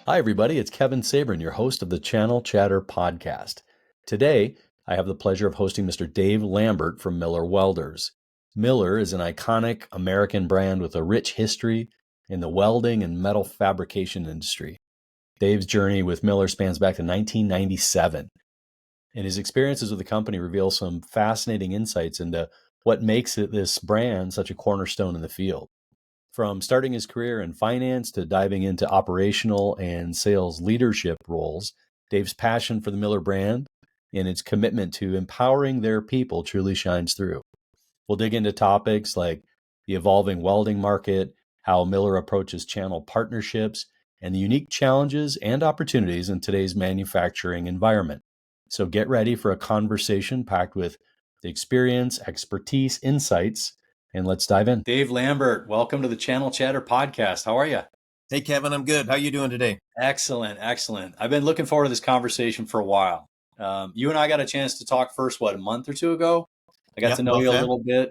Hi, everybody. It's Kevin Sabourin, your host of the Channel Chatter podcast. Today, I have the pleasure of hosting Mr. Dave Lambert from Miller Welders. Miller is an iconic American brand with a rich history in the welding and metal fabrication industry. Dave's journey with Miller spans back to 1997, and his experiences with the company reveal some fascinating insights into what makes this brand such a cornerstone in the field. From starting his career in finance to diving into operational and sales leadership roles, Dave's passion for the Miller brand and its commitment to empowering their people truly shines through. We'll dig into topics like the evolving welding market, how Miller approaches channel partnerships, and the unique challenges and opportunities in today's manufacturing environment. So get ready for a conversation packed with the experience, expertise, insights, and let's dive in. Dave Lambert, welcome to the Channel Chatter podcast. How are you? Hey, Kevin, I'm good. How you doing today? Excellent, excellent. I've been looking forward to this conversation for a while. You and I got a chance to talk first, a month or two ago? I got to know you a little bit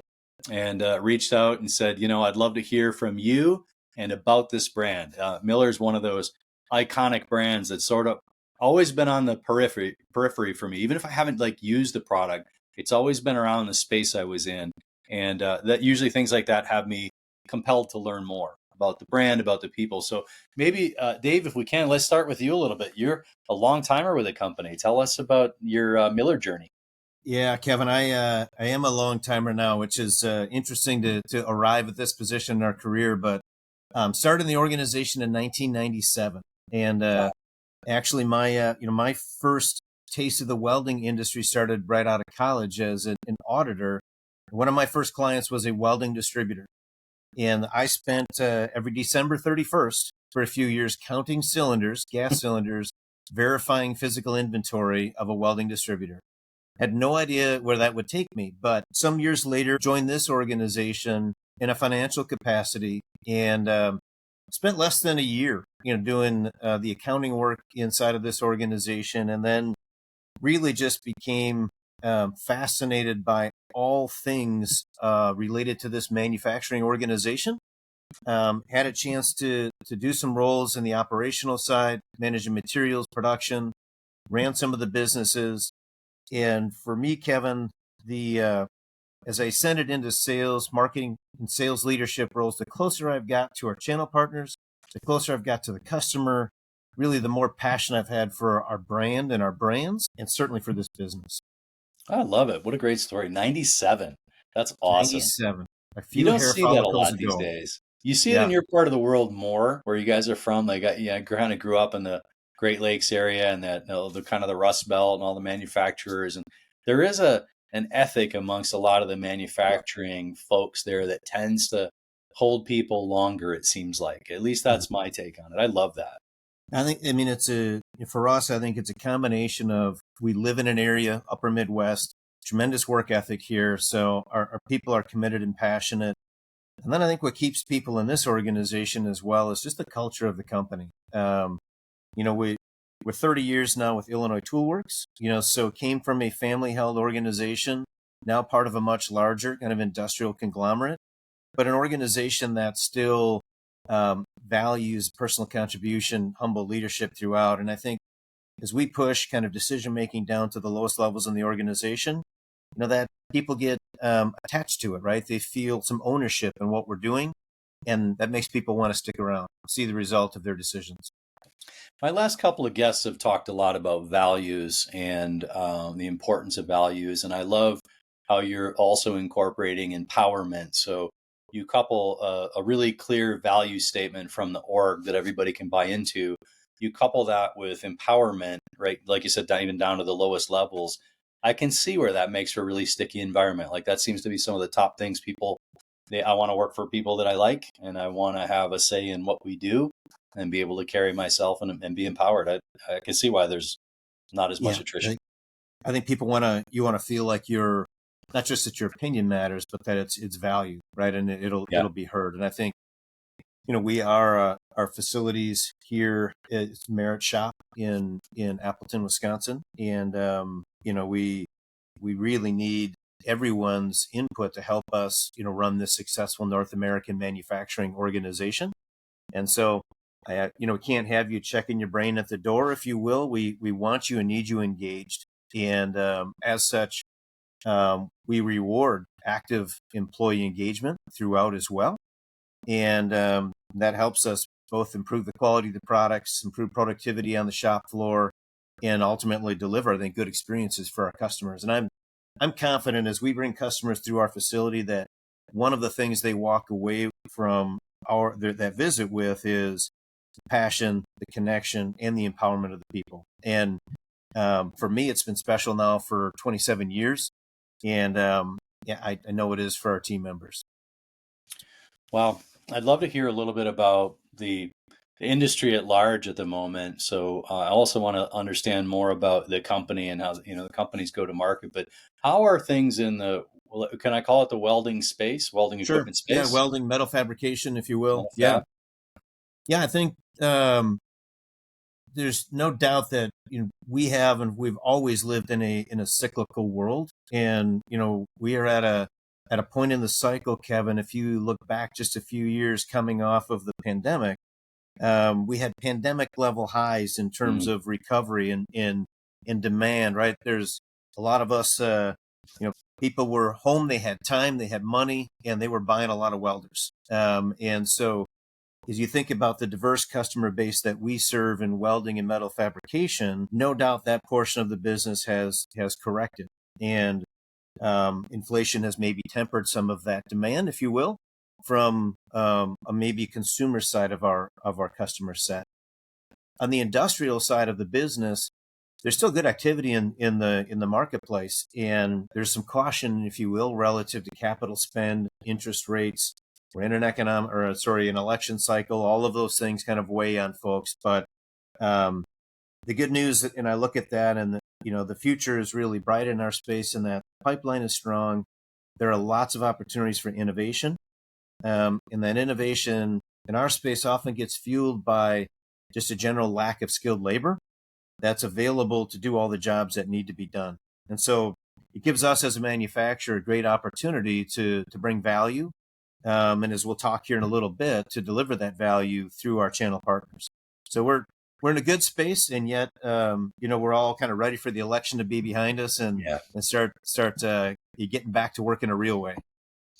and reached out and said, I'd love to hear from you and about this brand. Miller is one of those iconic brands that's sort of always been on the periphery for me. Even if I haven't used the product, it's always been around the space I was in. And that usually things like that have me compelled to learn more about the brand, about the people. So maybe, Dave, if we can, let's start with you a little bit. You're a long timer with the company. Tell us about your Miller journey. Yeah, Kevin, I am a long timer now, which is interesting to arrive at this position in our career. But started in the organization in 1997, and actually my first taste of the welding industry started right out of college as an auditor. One of my first clients was a welding distributor. And I spent every December 31st for a few years counting cylinders, gas cylinders, verifying physical inventory of a welding distributor. Had no idea where that would take me, but some years later, joined this organization in a financial capacity and spent less than a year, doing the accounting work inside of this organization, and then really just became fascinated by all things related to this manufacturing organization. Had a chance to do some roles in the operational side, managing materials production, ran some of the businesses. And for me, Kevin, as I ascended into sales, marketing, and sales leadership roles, the closer I've got to our channel partners, the closer I've got to the customer, really the more passion I've had for our brand and our brands, and certainly for this business. I love it. What a great story. 97. That's awesome. 97. A few You don't hair see that a lot follicles these ago. days. You see it in your part of the world more, where you guys are from. I kind of grew up in the Great Lakes area and that the kind of the Rust Belt and all the manufacturers. And there is an ethic amongst a lot of the manufacturing folks there that tends to hold people longer, it seems like. At least that's my take on it. I love that. For us, I think it's a combination of, we live in an area, upper Midwest, tremendous work ethic here. So our people are committed and passionate. And then I think what keeps people in this organization as well is just the culture of the company. We're 30 years now with Illinois Toolworks, so came from a family held organization, now part of a much larger kind of industrial conglomerate, but an organization that still values personal contribution, humble leadership throughout. And I think as we push kind of decision making down to the lowest levels in the organization, that people get attached to it, right? They feel some ownership in what we're doing, and that makes people want to stick around, see the result of their decisions. My last couple of guests have talked a lot about values and the importance of values, and I love how you're also incorporating empowerment. So you couple a really clear value statement from the org that everybody can buy into. You couple that with empowerment, right? Like you said, even down to the lowest levels. I can see where that makes for a really sticky environment. Like that seems to be some of the top things I want to work for people that I like, and I want to have a say in what we do and be able to carry myself and be empowered. I can see why there's not as much attrition. I think people you want to feel like you're, not just that your opinion matters, but that it's valued, right? And it'll be heard. And I think, we are, our facilities here is Merit Shop in Appleton, Wisconsin. And, we really need everyone's input to help us, run this successful North American manufacturing organization. And so We can't have you checking your brain at the door, if you will. We want you and need you engaged, and as such, we reward active employee engagement throughout as well, and that helps us both improve the quality of the products, improve productivity on the shop floor, and ultimately deliver, I think, good experiences for our customers. And I'm confident as we bring customers through our facility that one of the things they walk away from that visit with is the passion, the connection, and the empowerment of the people. And for me, it's been special now for 27 years. And I know it is for our team members. Well, I'd love to hear a little bit about the industry at large at the moment. So I also want to understand more about the company and how the companies go to market. But how are things in can I call it the welding space, welding Sure. equipment space? Yeah, welding, metal fabrication, if you will. Metal fab? Yeah. I think there's no doubt that we have and we've always lived in a cyclical world, and we are at a point in the cycle, Kevin. If you look back just a few years coming off of the pandemic, we had pandemic level highs in terms of recovery and in demand. Right, there's a lot of us. People were home, they had time, they had money, and they were buying a lot of welders. And so as you think about the diverse customer base that we serve in welding and metal fabrication, no doubt that portion of the business has corrected, and inflation has maybe tempered some of that demand, if you will, from a maybe consumer side of our customer set. On the industrial side of the business, there's still good activity in the marketplace, and there's some caution, if you will, relative to capital spend, interest rates. We're in an election cycle. All of those things kind of weigh on folks. But the good news, and I look at that, and the future is really bright in our space, and that pipeline is strong. There are lots of opportunities for innovation, and that innovation in our space often gets fueled by just a general lack of skilled labor that's available to do all the jobs that need to be done. And so it gives us as a manufacturer a great opportunity to bring value. And as we'll talk here in a little bit, to deliver that value through our channel partners. So we're in a good space, and yet we're all kind of ready for the election to be behind us and start getting back to work in a real way.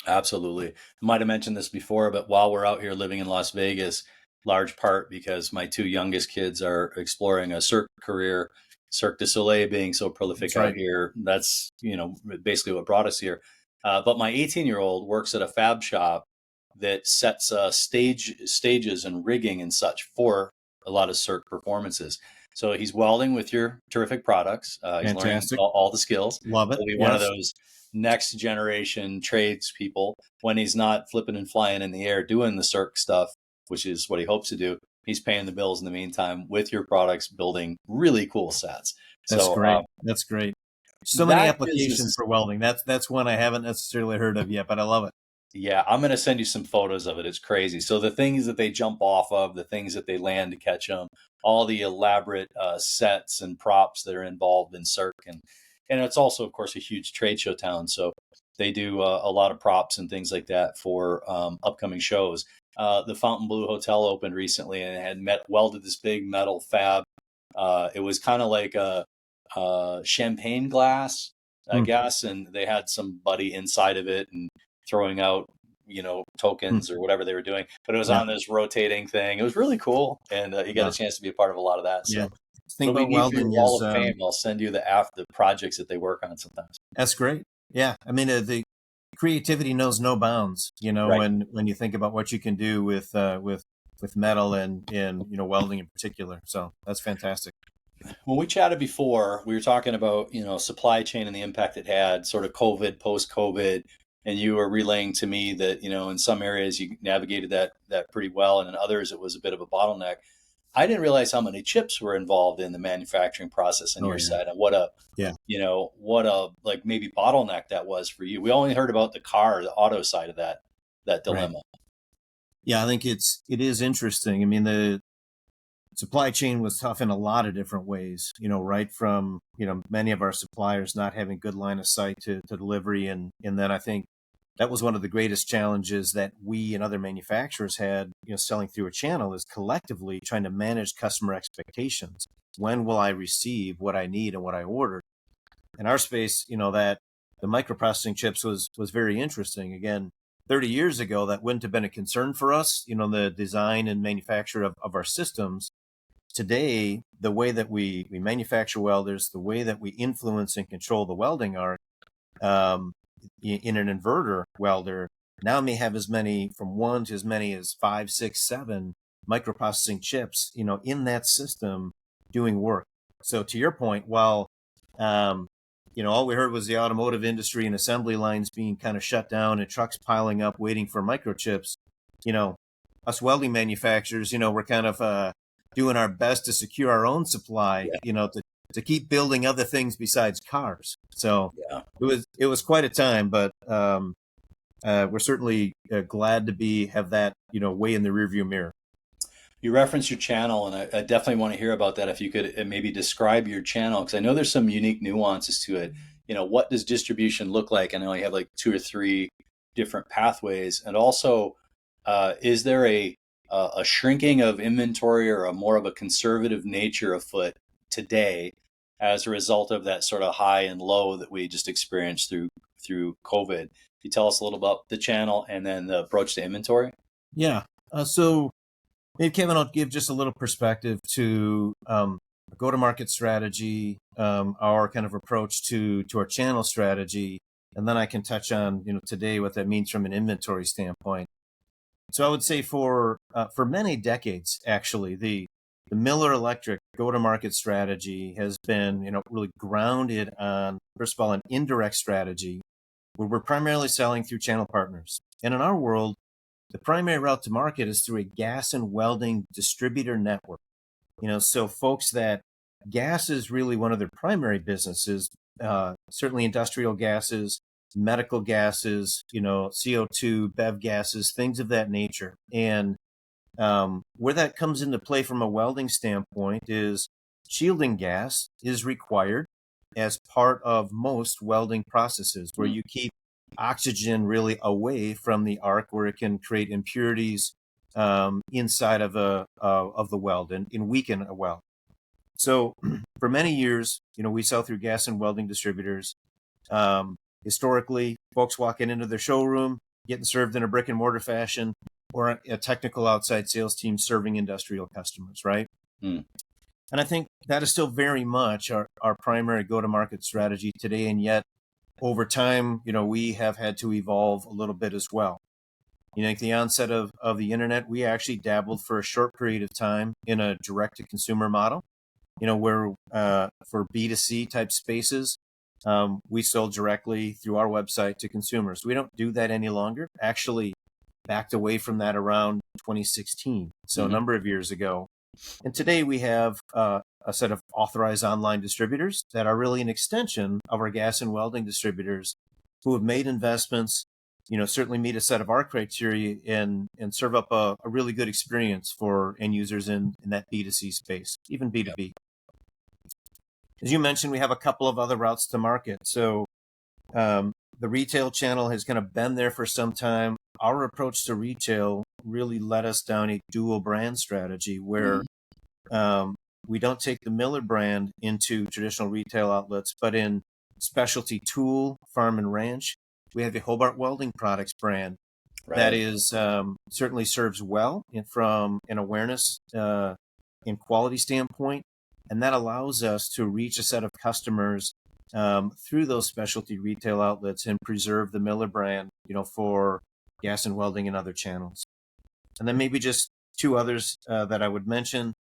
Absolutely. I might have mentioned this before, but while we're out here living in Las Vegas, large part because my two youngest kids are exploring a Cirque career, Cirque du Soleil being so prolific out here. That's basically what brought us here. But my 18-year-old works at a fab shop that sets stages and rigging and such for a lot of Cirque performances. So he's welding with your terrific products. He's learning all the skills. Love it. He'll be one of those next generation tradespeople when he's not flipping and flying in the air doing the Cirque stuff, which is what he hopes to do. He's paying the bills in the meantime with your products, building really cool sets. That's great. That's great. So many applications for welding. That's one I haven't necessarily heard of yet, but I love it. Yeah, I'm going to send you some photos of it. It's crazy. So the things that they jump off of, the things that they land to catch them, all the elaborate sets and props that are involved in Cirque. And it's also, of course, a huge trade show town. So they do a lot of props and things like that for upcoming shows. The Fontainebleau Hotel opened recently and had welded this big metal fab. It was kind of like a champagne glass, I guess, and they had somebody inside of it and throwing out, tokens or whatever they were doing. But it was on this rotating thing. It was really cool, and you got a chance to be a part of a lot of that. So, think about welding Wall of Fame. I'll send you the projects that they work on sometimes. That's great. Yeah, I mean the creativity knows no bounds. When you think about what you can do with metal and welding in particular. So that's fantastic. When we chatted before, we were talking about, supply chain and the impact it had, sort of COVID, post-COVID, and you were relaying to me that, in some areas you navigated that pretty well, and in others it was a bit of a bottleneck. I didn't realize how many chips were involved in the manufacturing process on your side, and what a like maybe bottleneck that was for you. We only heard about the auto side of that dilemma. Right. Yeah, I think it is interesting. I mean, the supply chain was tough in a lot of different ways, right from, many of our suppliers not having good line of sight to delivery. And then I think that was one of the greatest challenges that we and other manufacturers had, selling through a channel, is collectively trying to manage customer expectations. When will I receive what I need and what I ordered? In our space, that the microprocessing chips was very interesting. Again, 30 years ago, that wouldn't have been a concern for us, the design and manufacture of our systems. Today, the way that we manufacture welders, the way that we influence and control the welding arc, in an inverter welder now may have as many, from one to as many as 5, 6, 7 microprocessing chips, in that system doing work. So to your point, while, all we heard was the automotive industry and assembly lines being kind of shut down and trucks piling up waiting for microchips, us welding manufacturers, we're kind of doing our best to secure our own supply, to keep building other things besides cars. So it was quite a time, but we're certainly glad to have that, way in the rearview mirror. You referenced your channel, and I definitely want to hear about that. If you could maybe describe your channel, because I know there's some unique nuances to it. What does distribution look like? I know you have like 2 or 3 different pathways, and also, is there a shrinking of inventory or a more of a conservative nature afoot today as a result of that sort of high and low that we just experienced through COVID? Can you tell us a little about the channel and then the approach to inventory? Yeah. So maybe, Kevin, I'll give just a little perspective to go-to-market strategy, our kind of approach to our channel strategy, and then I can touch on, today what that means from an inventory standpoint. So I would say for many decades, actually, the Miller Electric go-to-market strategy has been, really grounded on, first of all, an indirect strategy where we're primarily selling through channel partners. And in our world, the primary route to market is through a gas and welding distributor network. So folks that gas is really one of their primary businesses, certainly industrial gases, medical gases, CO2, BEV gases, things of that nature. And where that comes into play from a welding standpoint is shielding gas is required as part of most welding processes, where you keep oxygen really away from the arc, where it can create impurities inside of the weld and weaken a weld. So for many years, we sell through gas and welding distributors. Historically, folks walking into their showroom, getting served in a brick and mortar fashion, or a technical outside sales team serving industrial customers, right? And I think that is still very much our primary go-to-market strategy today. And yet, over time, we have had to evolve a little bit as well. At the onset of the internet, we actually dabbled for a short period of time in a direct-to-consumer model, where for B2C type spaces, we sold directly through our website to consumers. We don't do that any longer. Actually, backed away from that around 2016, so a number of years ago. And today we have a set of authorized online distributors that are really an extension of our gas and welding distributors, who have made investments, certainly meet a set of our criteria and serve up a really good experience for end users in that B2C space, even B2B. As you mentioned, we have a couple of other routes to market. So the retail channel has kind of been there for some time. Our approach to retail really led us down a dual brand strategy where we don't take the Miller brand into traditional retail outlets, but in specialty tool, farm and ranch, we have a Hobart Welding Products brand that is certainly serves well from an awareness and quality standpoint. And that allows us to reach a set of customers through those specialty retail outlets and preserve the Miller brand, for gas and welding and other channels. And then maybe just 2 others that I would mention.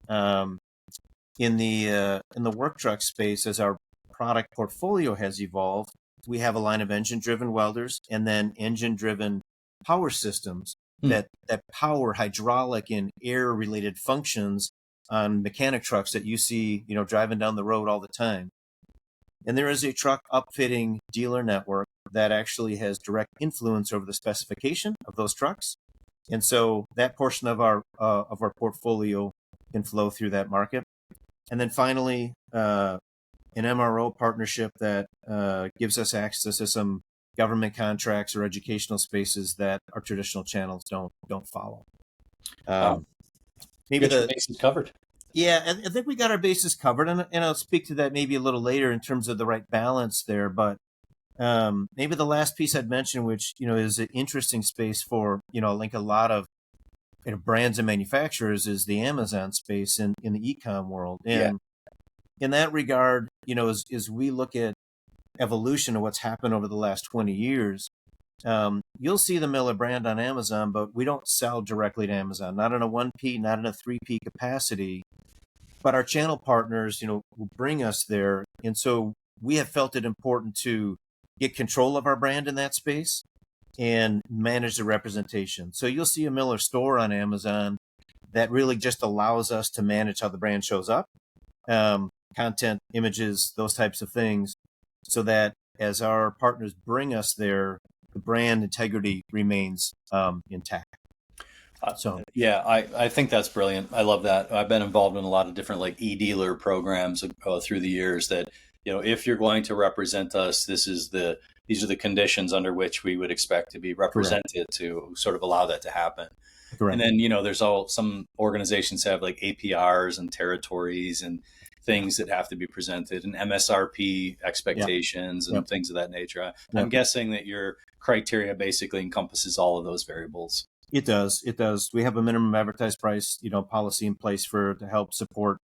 In the work truck space, as our product portfolio has evolved, we have a line of engine-driven welders and then engine-driven power systems that power hydraulic and air-related functions on mechanic trucks that you see, driving down the road all the time. And there is a truck upfitting dealer network that actually has direct influence over the specification of those trucks. And so that portion of our portfolio can flow through that market. And then finally, an MRO partnership that gives us access to some government contracts or educational spaces that our traditional channels don't follow. Wow. Maybe Get your bases covered. Yeah, I think we got our bases covered, and I'll speak to that maybe a little later in terms of the right balance there. But maybe the last piece I'd mention, which is an interesting space for like a lot of brands and manufacturers, is the Amazon space in the e-com world. And in that regard, as we look at evolution of what's happened over the last 20 years, you'll see the Miller brand on Amazon, but we don't sell directly to Amazon, not in a 1P, not in a 3P capacity. But our channel partners, will bring us there. And so we have felt it important to get control of our brand in that space and manage the representation. So you'll see a Miller store on Amazon that really just allows us to manage how the brand shows up, content, images, those types of things, so that as our partners bring us there, the brand integrity remains intact. I think that's brilliant. I love that. I've been involved in a lot of different like e-dealer programs through the years that, if you're going to represent us, these are the conditions under which we would expect to be represented. Correct. To sort of allow that to happen. Correct. And then, there's some organizations have like APRs and territories and things that have to be presented, and MSRP expectations and things of that nature. I'm guessing that your criteria basically encompasses all of those variables. It does. We have a minimum advertised price, policy in place to help support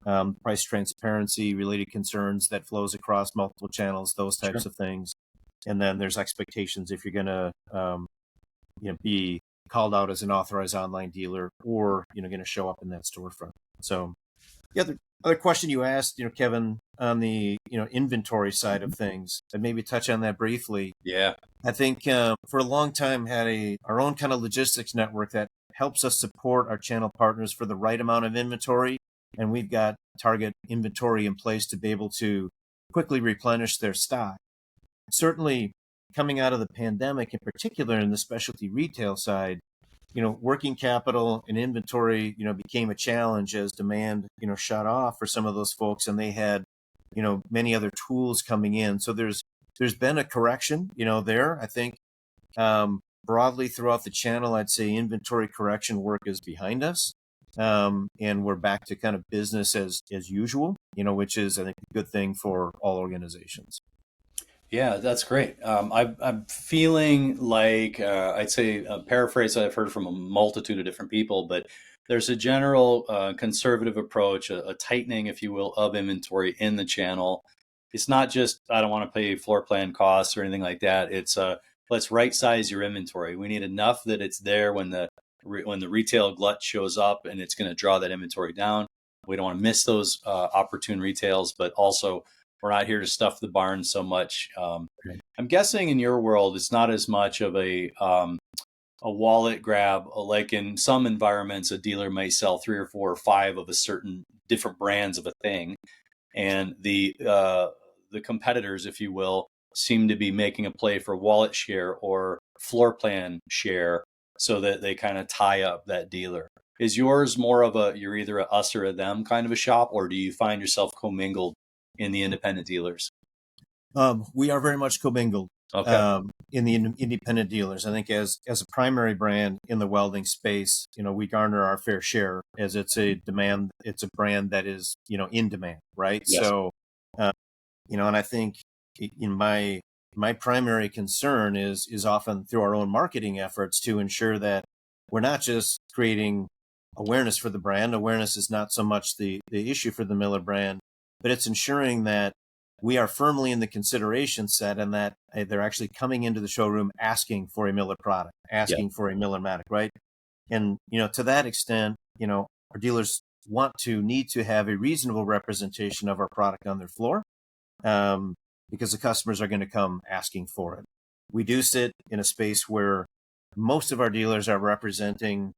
price transparency, related concerns that flows across multiple channels, those types of things. And then there's expectations if you're going to be called out as an authorized online dealer, or going to show up in that storefront. So, the other question you asked, Kevin, on the inventory side of things, and maybe touch on that briefly. Yeah, I think for a long time had our own kind of logistics network that helps us support our channel partners for the right amount of inventory, and we've got target inventory in place to be able to quickly replenish their stock. Certainly, coming out of the pandemic, in particular in the specialty retail side, working capital and inventory, became a challenge as demand, shut off for some of those folks, and they had, many other tools coming in. So there's been a correction, there. I think broadly throughout the channel, I'd say inventory correction work is behind us, and we're back to kind of business as usual, which is, I think, a good thing for all organizations. Yeah, that's great. I'm feeling like I'd say a paraphrase that I've heard from a multitude of different people, but there's a general conservative approach, a tightening, if you will, of inventory in the channel. It's not just, I don't want to pay floor plan costs or anything like that. It's let's right size your inventory. We need enough that it's there when the retail glut shows up, and it's going to draw that inventory down. We don't want to miss those opportune retails, but also we're not here to stuff the barn so much. I'm guessing in your world, it's not as much of a wallet grab. Like in some environments, a dealer may sell 3 or 4 or 5 of a certain different brands of a thing, and the competitors, if you will, seem to be making a play for wallet share or floor plan share, so that they kind of tie up that dealer. Is yours more of you're either a us or a them kind of a shop, or do you find yourself commingled in the independent dealers? We are very much commingled. Okay. In the independent dealers. I think as a primary brand in the welding space, we garner our fair share, as it's a brand that is, in demand, right? Yes. So, and I think in my primary concern is often through our own marketing efforts to ensure that we're not just creating awareness for the brand. Awareness is not so much the issue for the Miller brand, but it's ensuring that we are firmly in the consideration set, and that they're actually coming into the showroom asking for a Miller product, asking for a Miller-Matic, right? And, to that extent, our dealers need to have a reasonable representation of our product on their floor, because the customers are going to come asking for it. We do sit in a space where most of our dealers are representing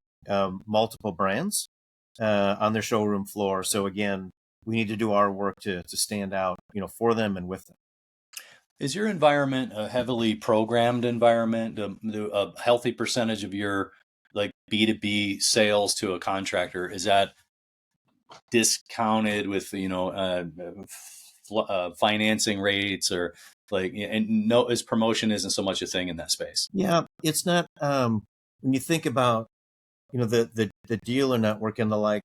multiple brands on their showroom floor. So again, we need to do our work to stand out, for them and with them. Is your environment a heavily programmed environment? A healthy percentage of your like B2B sales to a contractor, is that discounted with, financing rates, or Like, and no, as promotion isn't so much a thing in that space. Yeah, it's not. When you think about, the dealer network and the like,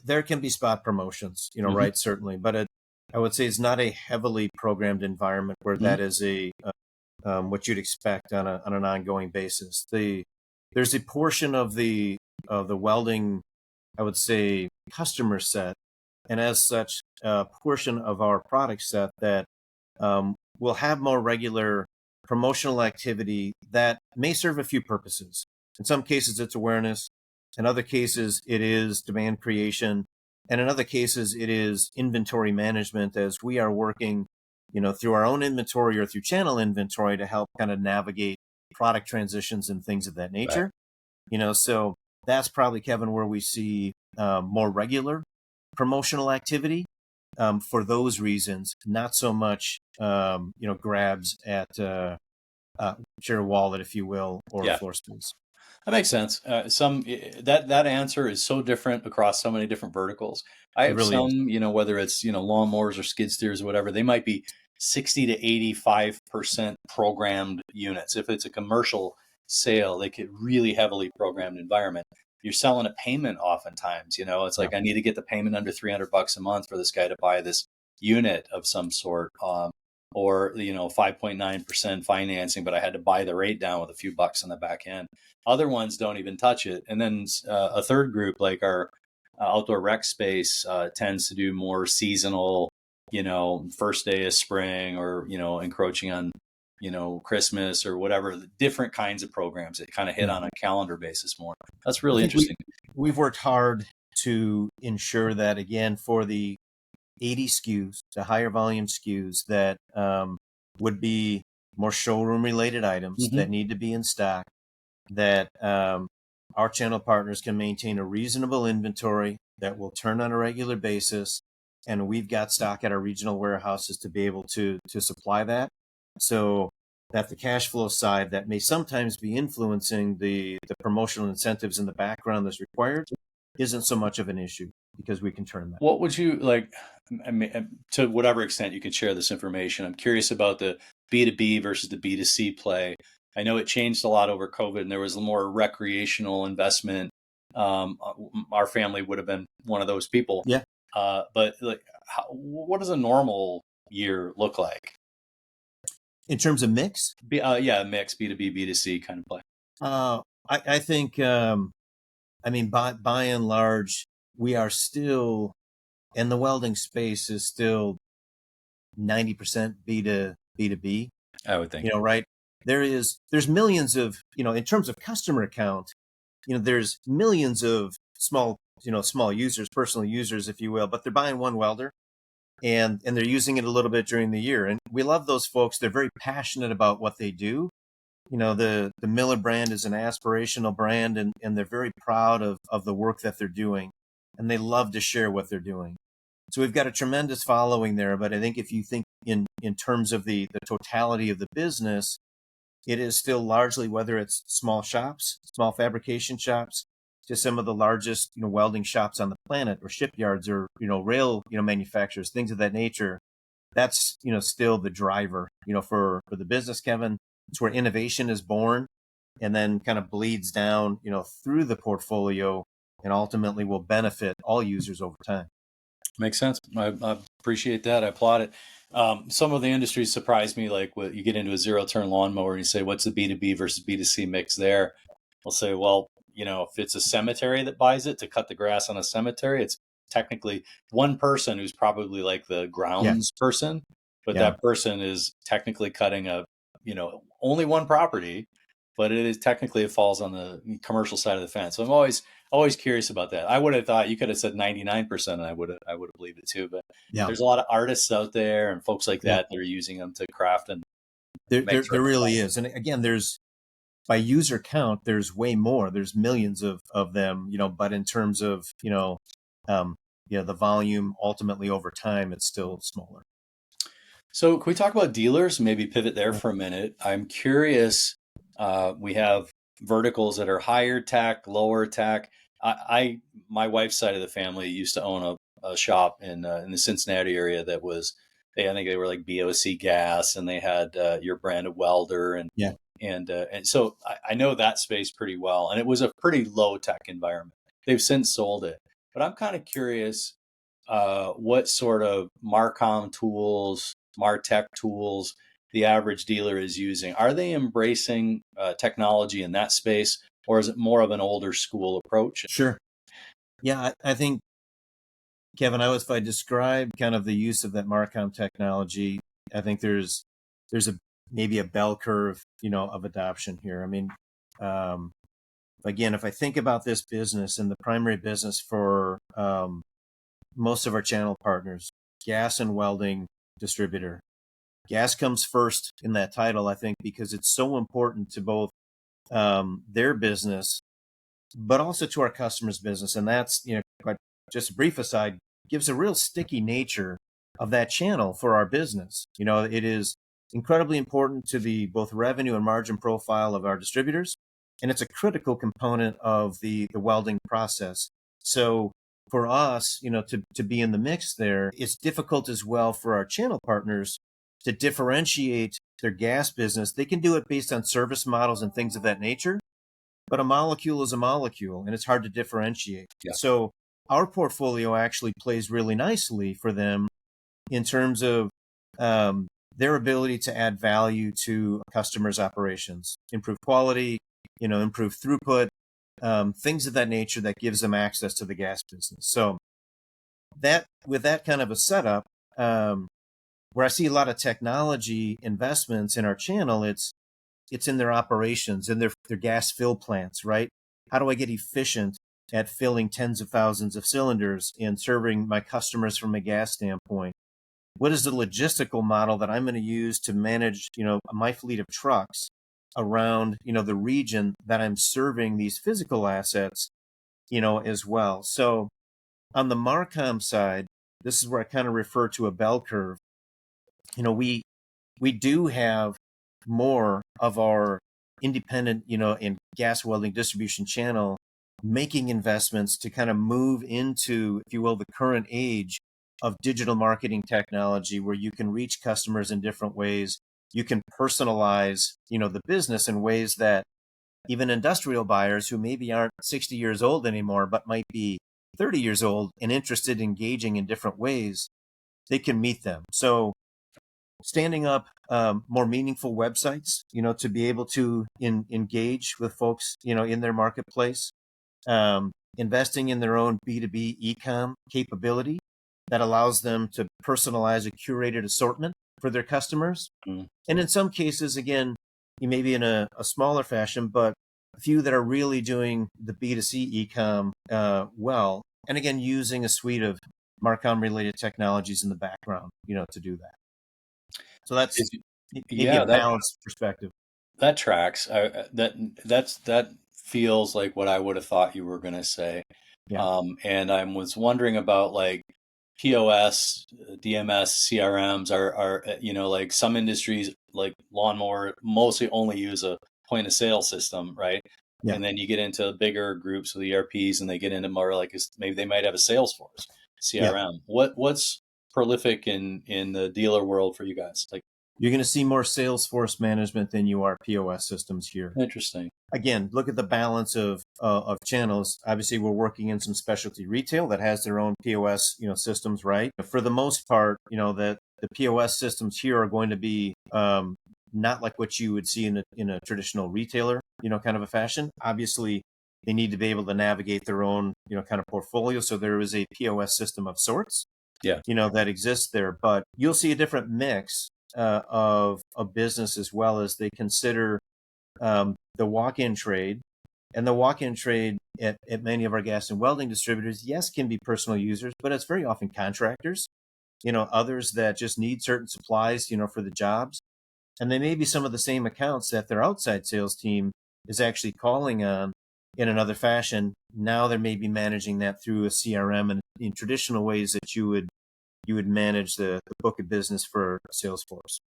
there can be spot promotions, Hmm. right? Certainly, but I would say it's not a heavily programmed environment where Hmm. that is what you'd expect on an ongoing basis. There's a portion of the welding, I would say, customer set, and as such, a portion of our product set that will have more regular promotional activity that may serve a few purposes. In some cases, it's awareness. In other cases, it is demand creation. And in other cases, it is inventory management as we are working, through our own inventory or through channel inventory to help kind of navigate product transitions and things of that Right. nature. So that's probably, Kevin, where we see more regular promotional activity for those reasons, not so much, grabs at share a wallet, if you will, or Yeah. floor space. That makes sense. That answer is so different across so many different verticals. I It have really is. some, whether it's lawnmowers or skid steers or whatever, they might be 60 to 85% programmed units. If it's a commercial sale, they get really heavily programmed environment. You're selling a payment oftentimes. It's Yeah. like I need to get the payment under $300 a month for this guy to buy this unit of some sort. Or 5.9% financing, but I had to buy the rate down with a few bucks on the back end. Other ones don't even touch it. And then a third group, like our outdoor rec space, tends to do more seasonal, first day of spring, or, encroaching on, Christmas or whatever, different kinds of programs that kind of hit Yeah. on a calendar basis more. That's I really think interesting. we've worked hard to ensure that, again, for the 80 SKUs, the higher volume SKUs that would be more showroom related items Hmm. that need to be in stock, that our channel partners can maintain a reasonable inventory that will turn on a regular basis. And we've got stock at our regional warehouses to be able to supply that. So that the cash flow side that may sometimes be influencing the promotional incentives in the background that's required isn't so much of an issue because we can turn that. What would you like, I mean, to whatever extent you could share this information? I'm curious about the B2B versus the B2C play. I know it changed a lot over COVID and there was more recreational investment. Our family would have been one of those people. Yeah. But like, what does a normal year look like? In terms of mix, Yeah, mix B2B, B2C kind of play. I think, I mean, by and large, we are still, and the welding space is still 90% B2B, I would think. right? There's millions of, in terms of customer account, there's millions of small users, personal users, if you will, but they're buying one welder and they're using it a little bit during the year. And we love those folks. They're very passionate about what they do. The Miller brand is an aspirational brand and they're very proud of the work that they're doing and they love to share what they're doing. So we've got a tremendous following there. But I think if you think in terms of the totality of the business, it is still largely, whether it's small shops, small fabrication shops, to some of the largest, welding shops on the planet, or shipyards, or, rail, manufacturers, things of that nature. That's, still the driver, for the business, Kevin. It's where innovation is born and then kind of bleeds down, through the portfolio and ultimately will benefit all users over time. Makes sense. I appreciate that. I applaud it. Some of the industries surprise me, like what you get into a zero-turn lawnmower and you say, what's the B2B versus B2C mix there? I'll say, well, if it's a cemetery that buys it to cut the grass on a cemetery, it's technically one person who's probably like the Yeah. grounds person, but Yeah. that person is technically cutting only one property, but it is technically, it falls on the commercial side of the fence. So I'm always curious about that. I would have thought you could have said 99% and I would have believed it too, but Yeah. there's a lot of artists out there and folks like Yeah. that are using them to craft and make There really is. And again, by user count, there's way more. There's millions of them, but in terms of, the volume ultimately over time, it's still smaller. So can we talk about dealers? Maybe pivot there for a minute. I'm curious. We have verticals that are higher tech, lower tech. My wife's side of the family used to own a shop in the Cincinnati area that was I think they were like BOC gas, and they had your brand of welder, Yeah. and so I know that space pretty well, and it was a pretty low tech environment. They've since sold it, but I'm kind of curious what sort of Marcom tools, Martech tools the average dealer is using. Are they embracing technology in that space, or is it more of an older school approach? Sure. Yeah, I think, Kevin, if I describe kind of the use of that Marcom technology, I think there's a maybe a bell curve, of adoption here. I mean, um, again, if I think about this business and the primary business for most of our channel partners, gas and welding distributor, gas comes first in that title, I think, because it's so important to both their business, but also to our customers' business. And that's, quite, just a brief aside, gives a real sticky nature of that channel for our business. It is incredibly important to the both revenue and margin profile of our distributors, and it's a critical component of the welding process. So for us, to be in the mix there, it's difficult as well for our channel partners to differentiate their gas business. They can do it based on service models and things of that nature, but a molecule is a molecule, and it's hard to differentiate. Yeah. So our portfolio actually plays really nicely for them in terms of their ability to add value to customers' operations, improve quality, improve throughput, things of that nature that gives them access to the gas business. So that, with that kind of a setup, where I see a lot of technology investments in our channel, it's in their operations, in their gas fill plants, right? How do I get efficient at filling tens of thousands of cylinders and serving my customers from a gas standpoint? What is the logistical model that I'm going to use to manage, my fleet of trucks around, the region that I'm serving these physical assets, as well? So on the Marcom side, this is where I kind of refer to a bell curve. We do have more of our independent, in gas welding distribution channel making investments to kind of move into, if you will, the current age of digital marketing technology, where you can reach customers in different ways. You can personalize, the business in ways that even industrial buyers who maybe aren't 60 years old anymore, but might be 30 years old and interested in engaging in different ways, they can meet them. So standing up more meaningful websites, to be able to engage with folks, in their marketplace, investing in their own B2B e-com capability that allows them to personalize a curated assortment for their customers. Mm. And in some cases, again, you may be in a smaller fashion, but a few that are really doing the B2C e-com well, and again, using a suite of Marcom related technologies in the background, to do that. So that's maybe a balanced perspective. That tracks. That feels like what I would have thought you were going to say. Yeah. And I was wondering about like POS, DMS, CRMs are like some industries like lawnmower mostly only use a point of sale system, right? Yeah. And then you get into bigger groups with ERPs, and they get into more like maybe they might have a Salesforce CRM. Yeah. What's prolific in the dealer world for you guys? Like, you're going to see more Salesforce management than you are POS systems here. Interesting. Again, look at the balance of channels. Obviously, we're working in some specialty retail that has their own POS, systems, right? For the most part, that the POS systems here are going to be not like what you would see in a traditional retailer, kind of a fashion. Obviously, they need to be able to navigate their own, kind of portfolio. So there is a POS system of sorts, that exists there. But you'll see a different mix of business, as well as they consider the walk-in trade. And the walk-in trade at many of our gas and welding distributors, yes, can be personal users, but it's very often contractors, others that just need certain supplies, for the jobs. And they may be some of the same accounts that their outside sales team is actually calling on in another fashion. Now they may be managing that through a CRM and in traditional ways that you would manage the book of business for Salesforce.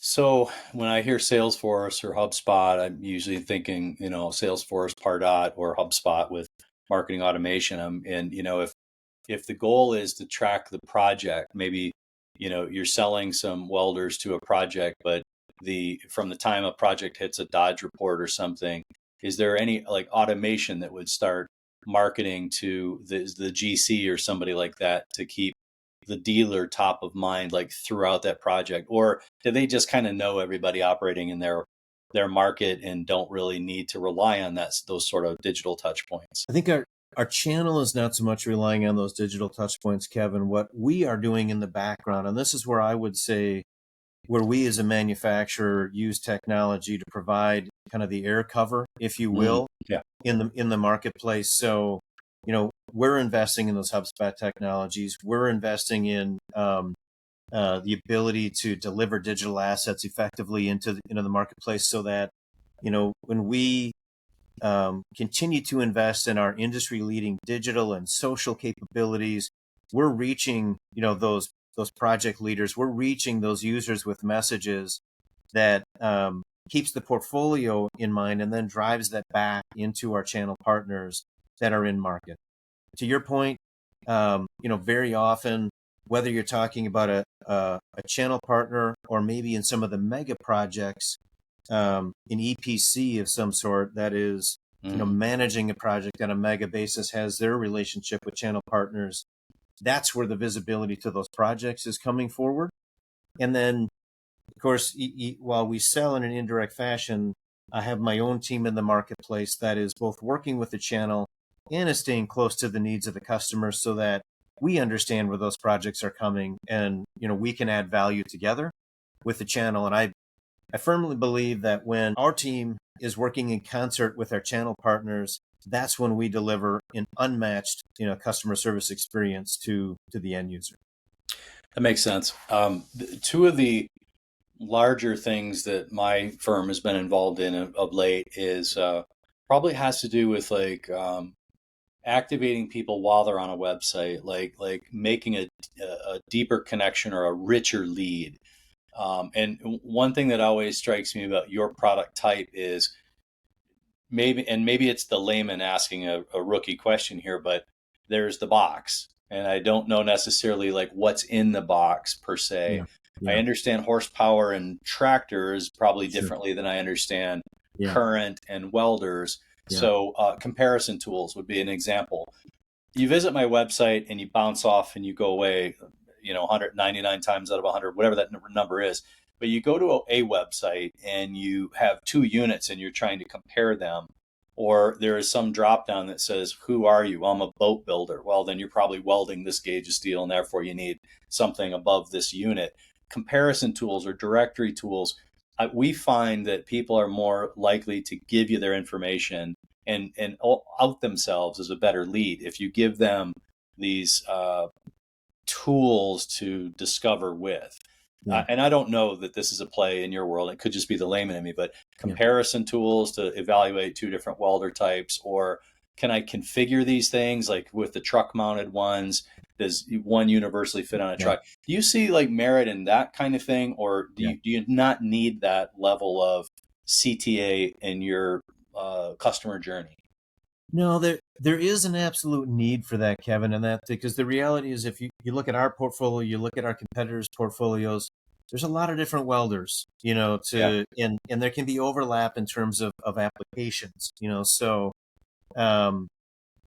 So when I hear Salesforce or HubSpot, I'm usually thinking, Salesforce, Pardot, or HubSpot with marketing automation. And if the goal is to track the project, maybe you're selling some welders to a project, but from the time a project hits a Dodge report or something, is there any like automation that would start marketing to the GC or somebody like that to keep the dealer top of mind like throughout that project? Or do they just kind of know everybody operating in their market and don't really need to rely on those sort of digital touch points? I think our channel is not so much relying on those digital touch points, Kevin. What we are doing in the background, and this is where I would say where we as a manufacturer use technology to provide kind of the air cover, if you will, Yeah. in the marketplace. So, we're investing in those HubSpot technologies. We're investing in the ability to deliver digital assets effectively into the marketplace, so that when we continue to invest in our industry-leading digital and social capabilities, we're reaching those project leaders. We're reaching those users with messages that keeps the portfolio in mind, and then drives that back into our channel partners that are in market. To your point, very often, whether you're talking about a channel partner or maybe in some of the mega projects, an EPC of some sort that is managing a project on a mega basis, has their relationship with channel partners. That's where the visibility to those projects is coming forward. And then, of course, while we sell in an indirect fashion, I have my own team in the marketplace that is both working with the channel and is staying close to the needs of the customer, so that we understand where those projects are coming, and we can add value together with the channel. And I firmly believe that when our team is working in concert with our channel partners, that's when we deliver an unmatched customer service experience to the end user. That makes sense. Two of the larger things that my firm has been involved in of late is probably has to do with like activating people while they're on a website, like making a deeper connection or a richer lead. And one thing that always strikes me about your product type is maybe it's the layman asking a rookie question here, but there's the box. And I don't know necessarily like what's in the box per se. Yeah. Yeah. I understand horsepower and tractors probably differently than I understand current and welders. Yeah. So comparison tools would be an example. You visit my website and you bounce off and you go away, 199 times out of 100, whatever that number is. But you go to a website and you have two units and you're trying to compare them, or there is some drop down that says, who are you? I'm a boat builder. Well, then you're probably welding this gauge of steel, and therefore you need something above this unit. Comparison tools or directory tools, we find that people are more likely to give you their information and out themselves as a better lead if you give them these tools to discover with. And I don't know that this is a play in your world. It could just be the layman in me, but comparison tools to evaluate two different welder types, or can I configure these things like with the truck mounted ones? Does one universally fit on a truck? Do you see like merit in that kind of thing, or do you not need that level of CTA in your customer journey? No, there is an absolute need for that, Kevin, and that because the reality is, if you look at our portfolio, you look at our competitors' portfolios, there's a lot of different welders, and there can be overlap in terms of applications, so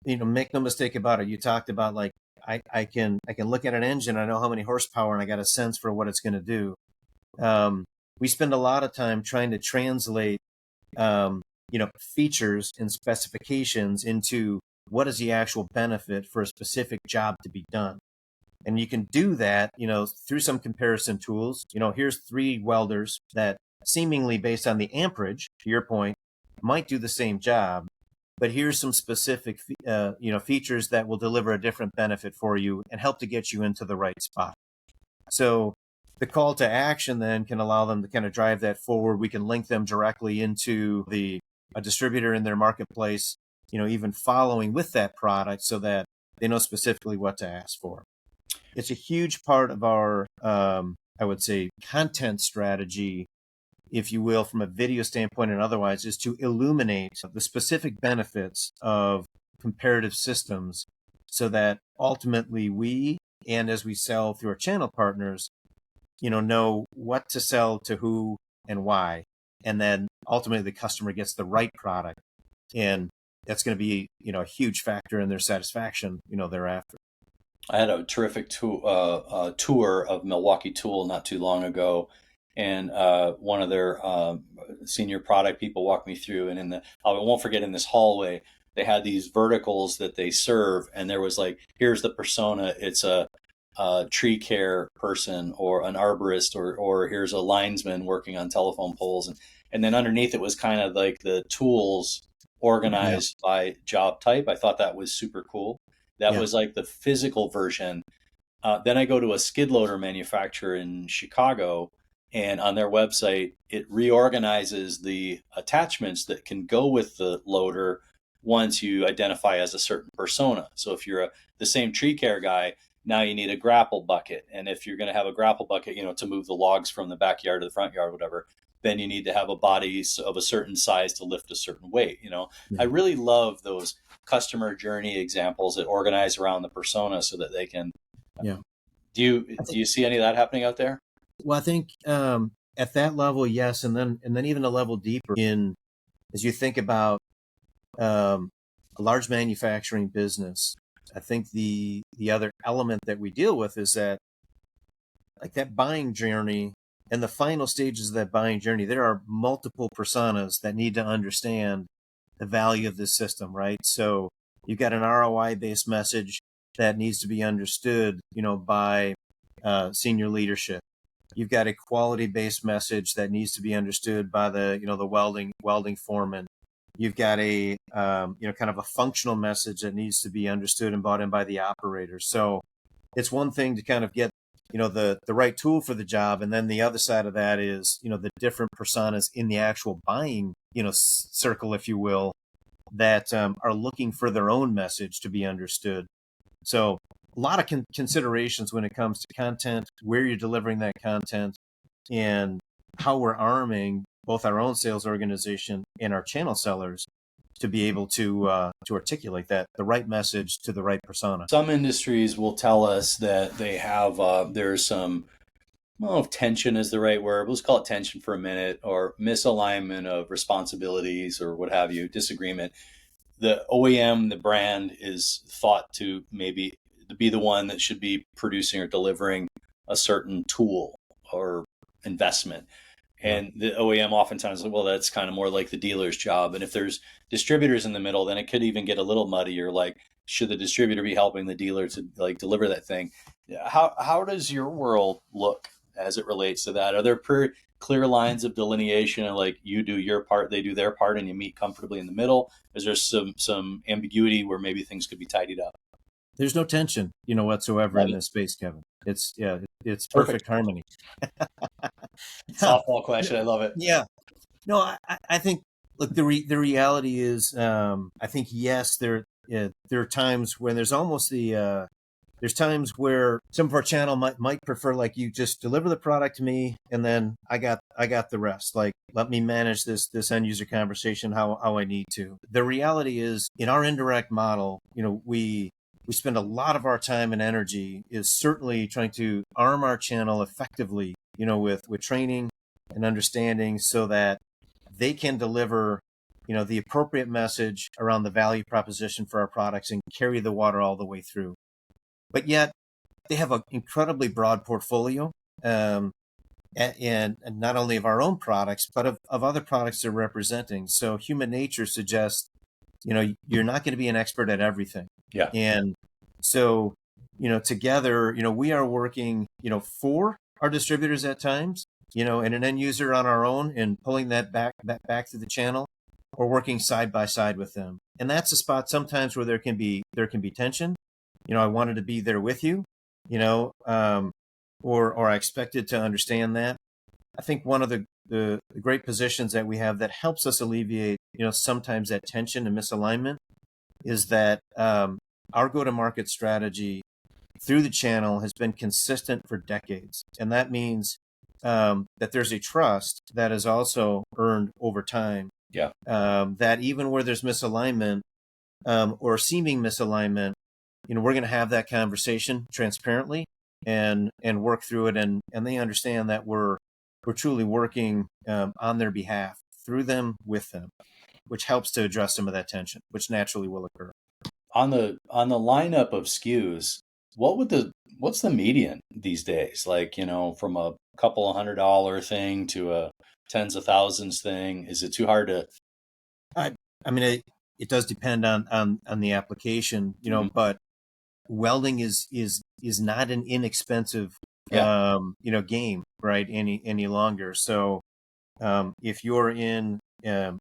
make no mistake about it. You talked about like I can look at an engine, I know how many horsepower, and I got a sense for what it's going to do. We spend a lot of time trying to translate features and specifications into what is the actual benefit for a specific job to be done. And you can do that, through some comparison tools. Here's three welders that seemingly based on the amperage, to your point, might do the same job, but here's some specific, features that will deliver a different benefit for you and help to get you into the right spot. So the call to action then can allow them to kind of drive that forward. We can link them directly into a distributor in their marketplace, even following with that product so that they know specifically what to ask for. It's a huge part of our, I would say, content strategy, if you will, from a video standpoint and otherwise, is to illuminate the specific benefits of comparative systems so that ultimately we, and as we sell through our channel partners, know what to sell to who and why. And then ultimately the customer gets the right product. And that's going to be, a huge factor in their satisfaction, thereafter. I had a terrific tour of Milwaukee Tool not too long ago, and one of their senior product people walked me through. And I won't forget, in this hallway, they had these verticals that they serve, and there was like, here's the persona. It's a tree care person, or an arborist, or here's a linesman working on telephone poles, and then underneath it was kind of like the tools Yeah. organized by job type. I thought that was super cool. That Yeah. was like the physical version. Then I go to a skid loader manufacturer in Chicago, and on their website, it reorganizes the attachments that can go with the loader once you identify as a certain persona. So if you're the same tree care guy, now you need a grapple bucket. And if you're going to have a grapple bucket, to move the logs from the backyard to the front yard, whatever, then you need to have a body of a certain size to lift a certain weight. I Yeah. really love those customer journey examples that organize around the persona so that they can. Yeah. Do you see any of that happening out there? Well, I think at that level, yes, and then even a level deeper in as you think about a large manufacturing business. I think the other element that we deal with is that, like, that buying journey and the final stages of that buying journey, there are multiple personas that need to understand the value of this system, right? So you've got an ROI based message that needs to be understood, by senior leadership. You've got a quality based message that needs to be understood by the welding foreman. You've got a kind of a functional message that needs to be understood and bought in by the operator. So it's one thing to kind of get the right tool for the job, and then the other side of that is the different personas in the actual buying circle, if you will, that are looking for their own message to be understood. So a lot of considerations when it comes to content, where you're delivering that content, and how we're arming both our own sales organization and our channel sellers to be able to articulate that the right message to the right persona. Some industries will tell us that they have there's some, I don't know if tension is the right word. Let's call it tension for a minute, or misalignment of responsibilities, or what have you, disagreement. The OEM, the brand, is thought to maybe be the one that should be producing or delivering a certain tool or investment. Yeah. And the OEM oftentimes, well, that's kind of more like the dealer's job. And if there's distributors in the middle, then it could even get a little muddy. Or like, should the distributor be helping the dealer to like deliver that thing? How does your world look as it relates to that? Are there clear lines of delineation, and like, you do your part, they do their part, and you meet comfortably in the middle? Is there some ambiguity where maybe things could be tidied up? There's no tension, whatsoever Love in it. this space, Kevin. It's Perfect. perfect harmony. Softball question. I love it. Yeah. No, I think, look, the reality is, I think, yes, there are times when there's times where some of our channel might prefer, like, you just deliver the product to me, and then I got the rest. Like, let me manage this end user conversation how I need to. The reality is, in our indirect model, we spend a lot of our time and energy is certainly trying to arm our channel effectively, with training and understanding, so that they can deliver the appropriate message around the value proposition for our products and carry the water all the way through. But yet they have an incredibly broad portfolio, and not only of our own products, but of other products they're representing. So human nature suggests you're not going to be an expert at everything. Yeah. And so together we are working for our distributors at times, and an end user on our own, and pulling that back to the channel, or working side by side with them. And that's a spot sometimes where there can be tension. I wanted to be there with you, or I expected to understand that. I think one of the great positions that we have that helps us alleviate sometimes that tension and misalignment is that our go-to-market strategy through the channel has been consistent for decades. And that means that there's a trust that is also earned over time. Yeah. That even where there's misalignment, or seeming misalignment, we're going to have that conversation transparently. and work through it, and they understand that we're truly working on their behalf, through them, with them, which helps to address some of that tension, which naturally will occur. On the lineup of SKUs, what's the median these days? Like, from a couple of $100 thing to a tens of thousands thing. Is it too hard to? I mean, it does depend on the application, but welding is not an inexpensive game, right, any longer. So if you're in an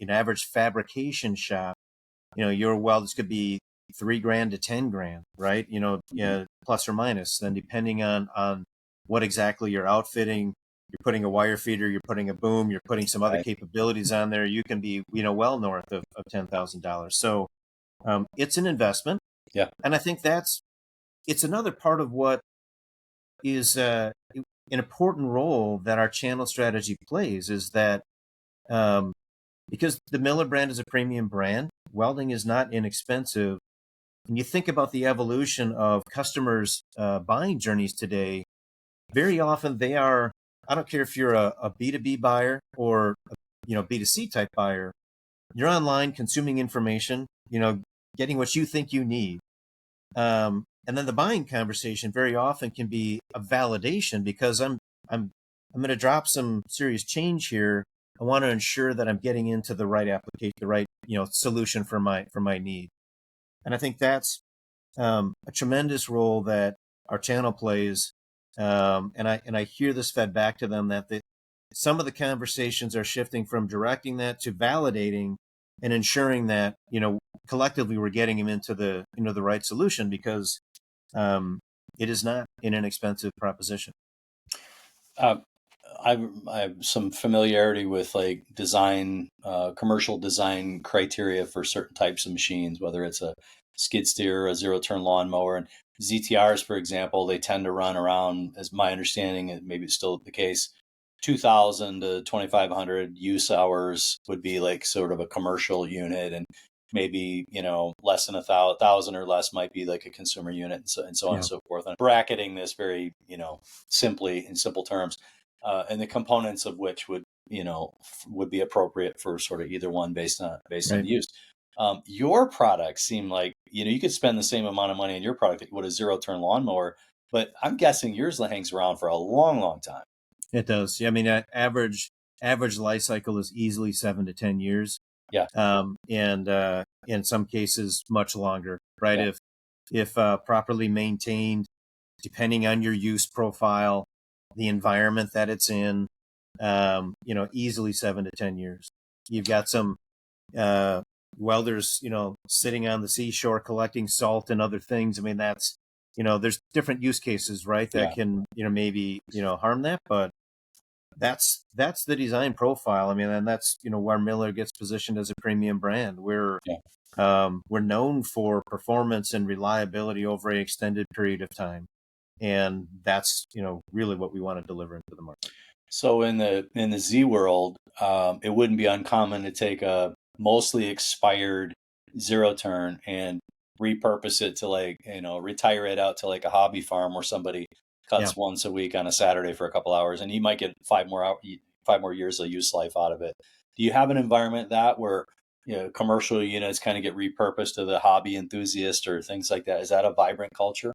average fabrication shop, your welds could be $3,000 to $10,000, right? Plus or minus. Then depending on what exactly you're outfitting, you're putting a wire feeder, you're putting a boom, you're putting some other capabilities on there, you can be well north of $10,000. So it's an investment. Yeah. And I think it's another part of what is an important role that our channel strategy plays, is that because the Miller brand is a premium brand, welding is not inexpensive. And you think about the evolution of customers' buying journeys today, very often they are, I don't care if you're a B2B buyer or B2C type buyer, you're online consuming information, getting what you think you need. And then the buying conversation very often can be a validation, because I'm going to drop some serious change here. I want to ensure that I'm getting into the right application, the right solution for my need. And I think that's a tremendous role that our channel plays. And I hear this fed back to them, that some of the conversations are shifting from directing that to validating and ensuring that collectively we're getting them into the the right solution, because it is not an inexpensive proposition. I have some familiarity with like design, commercial design criteria for certain types of machines, whether it's a skid steer, a zero turn lawnmower, and ZTRs, for example, they tend to run around, as my understanding, and maybe it's still the case, 2,000 to 2,500 use hours would be like sort of a commercial unit, and maybe less than 1,000 or less might be like a consumer unit, and so on and so forth. And bracketing this very simply in simple terms. And the components of which would be appropriate for sort of either one based on the use. Your products seem like you could spend the same amount of money on your product that you would a zero turn lawnmower, but I'm guessing yours hangs around for a long, long time. It does. Yeah, I mean, average life cycle is easily 7 to 10 years. Yeah. And in some cases much longer, right? Yeah. If properly maintained, depending on your use profile, the environment that it's in, easily 7 to 10 years. You've got some welders, sitting on the seashore collecting salt and other things. I mean, that's, there's different use cases, right? That can, maybe, harm that, but that's the design profile. I mean, and that's, where Miller gets positioned as a premium brand. We're known for performance and reliability over an extended period of time. And that's, really what we want to deliver into the market. So in the Z world, it wouldn't be uncommon to take a mostly expired zero turn and repurpose it to retire it out to like a hobby farm where somebody cuts once a week on a Saturday for a couple hours, and you might get 5 more years of use life out of it. Do you have an environment where commercial units kind of get repurposed to the hobby enthusiast or things like that? Is that a vibrant culture?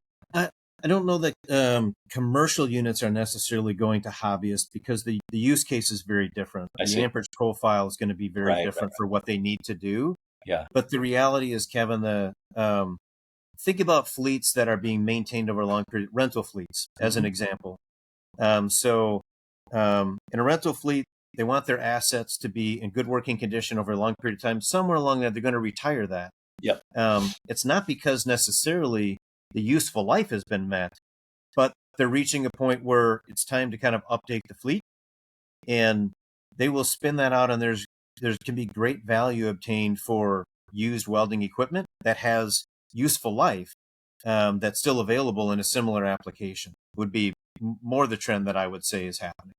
I don't know that commercial units are necessarily going to hobbyists, because the use case is very different. The amperage profile is going to be very different for what they need to do. Yeah. But the reality is, Kevin, think about fleets that are being maintained over a long period, rental fleets, as an example. So in a rental fleet, they want their assets to be in good working condition over a long period of time. Somewhere along that, they're going to retire that. Yep. It's not because necessarily the useful life has been met, but they're reaching a point where it's time to kind of update the fleet, and they will spin that out. And there can be great value obtained for used welding equipment that has useful life, that's still available in a similar application. Would be more the trend that I would say is happening.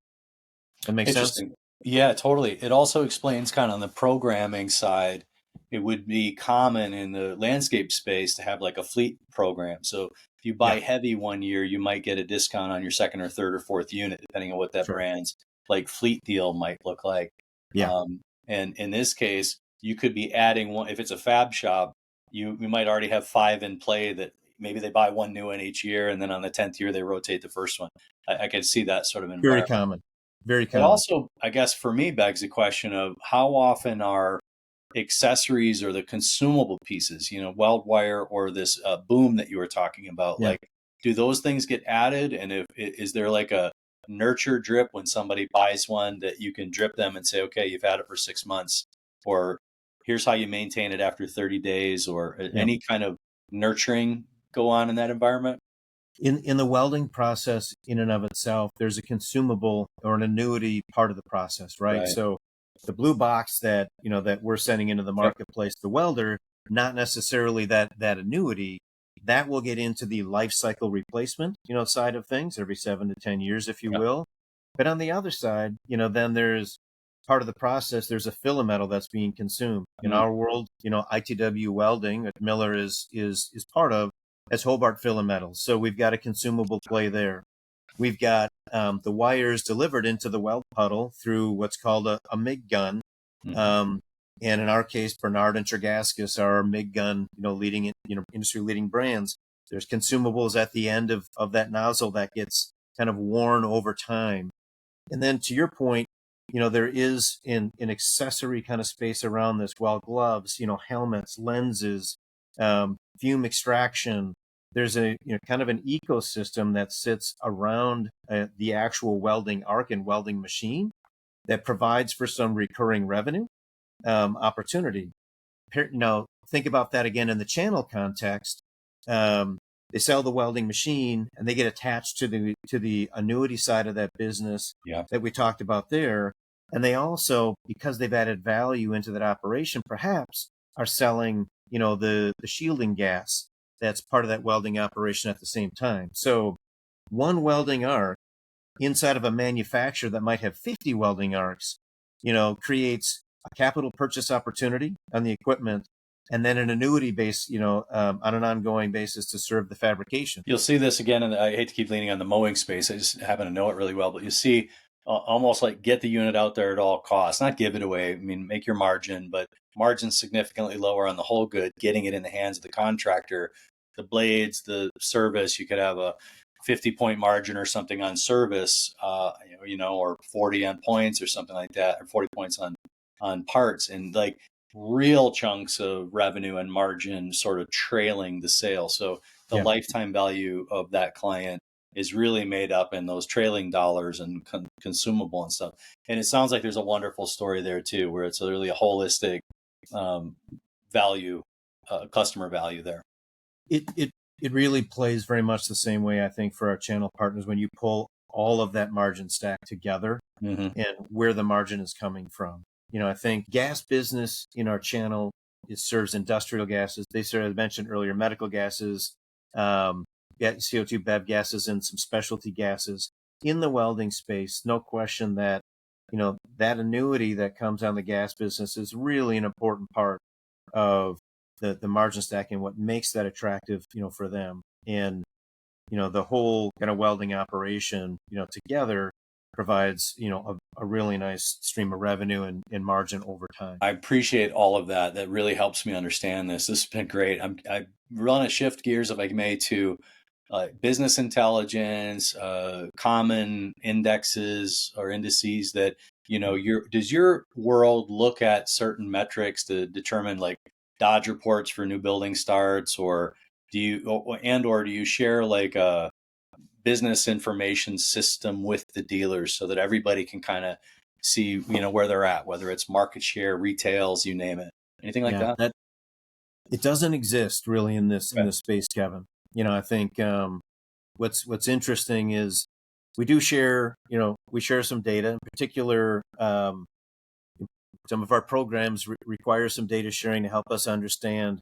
That makes sense? Yeah, totally. It also explains kind of on the programming side, it would be common in the landscape space to have like a fleet program. So If you buy heavy one year, you might get a discount on your second or third or fourth unit, depending on what that brand's like fleet deal might look like. Yeah. And in this case, you could be adding one. If it's a fab shop, you might already have 5 in play that maybe they buy one new one each year, and then on the 10th year they rotate the first one. I can see that sort of environment. Very But common. also, I guess for me, begs the question of how often are accessories or the consumable pieces, weld wire or this boom that you were talking about, like, do those things get added? And is there like a nurture drip when somebody buys one that you can drip them and say, okay, you've had it for 6 months, or here's how you maintain it after 30 days, or any kind of nurturing go on in that environment? In the welding process in and of itself, there's a consumable or an annuity part of the process, right? So the blue box that, that we're sending into the marketplace, the welder, not necessarily that annuity, that will get into the life cycle replacement, side of things every 7 to 10 years, if you will. But on the other side, then there's part of the process, there's a filler metal that's being consumed. In our world, ITW welding that Miller is part of, as Hobart filler metals. So we've got a consumable play there. We've got the wires delivered into the weld puddle through what's called a MIG gun. And in our case, Bernard and Tregaskis are our MIG gun, leading, industry leading brands. There's consumables at the end of that nozzle that gets kind of worn over time. And then to your point, there is an accessory kind of space around this, weld gloves, helmets, lenses, fume extraction. There's a kind of an ecosystem that sits around the actual welding arc and welding machine that provides for some recurring revenue opportunity. Now, think about that again in the channel context. They sell the welding machine and they get attached to the annuity side of that business that we talked about there. And they also, because they've added value into that operation, perhaps are selling, the shielding gas that's part of that welding operation at the same time. So one welding arc inside of a manufacturer that might have 50 welding arcs, creates a capital purchase opportunity on the equipment, and then an annuity base, on an ongoing basis to serve the fabrication. You'll see this again, and I hate to keep leaning on the mowing space. I just happen to know it really well, but you see almost like get the unit out there at all costs, not give it away. I mean, make your margin, but margin significantly lower on the whole good, getting it in the hands of the contractor. The blades, the service, you could have a 50-point margin or something on service, or 40 on points or something like that, or 40 points on parts, and like real chunks of revenue and margin sort of trailing the sale. So the lifetime value of that client is really made up in those trailing dollars and consumable and stuff. And it sounds like there's a wonderful story there too, where it's really a holistic value, customer value there. It really plays very much the same way, I think, for our channel partners when you pull all of that margin stack together and where the margin is coming from. I think gas business in our channel, it serves industrial gases. They sort of mentioned earlier, medical gases, CO2 BEV gases, and some specialty gases. In the welding space, no question that, that annuity that comes on the gas business is really an important part of the margin stack and what makes that attractive, for them. And, the whole kind of welding operation, together provides, a really nice stream of revenue and margin over time. I appreciate all of that. That really helps me understand this. This has been great. I want to shift gears, if I may, to business intelligence, common indexes or indices that, does your world look at certain metrics to determine like Dodge reports for new building starts, or do you share like a business information system with the dealers so that everybody can kind of see, where they're at, whether it's market share, retails, you name it, anything like that? It doesn't exist really in this space, Kevin. I think what's interesting is we do share, we share some data. In particular, some of our programs require some data sharing to help us understand,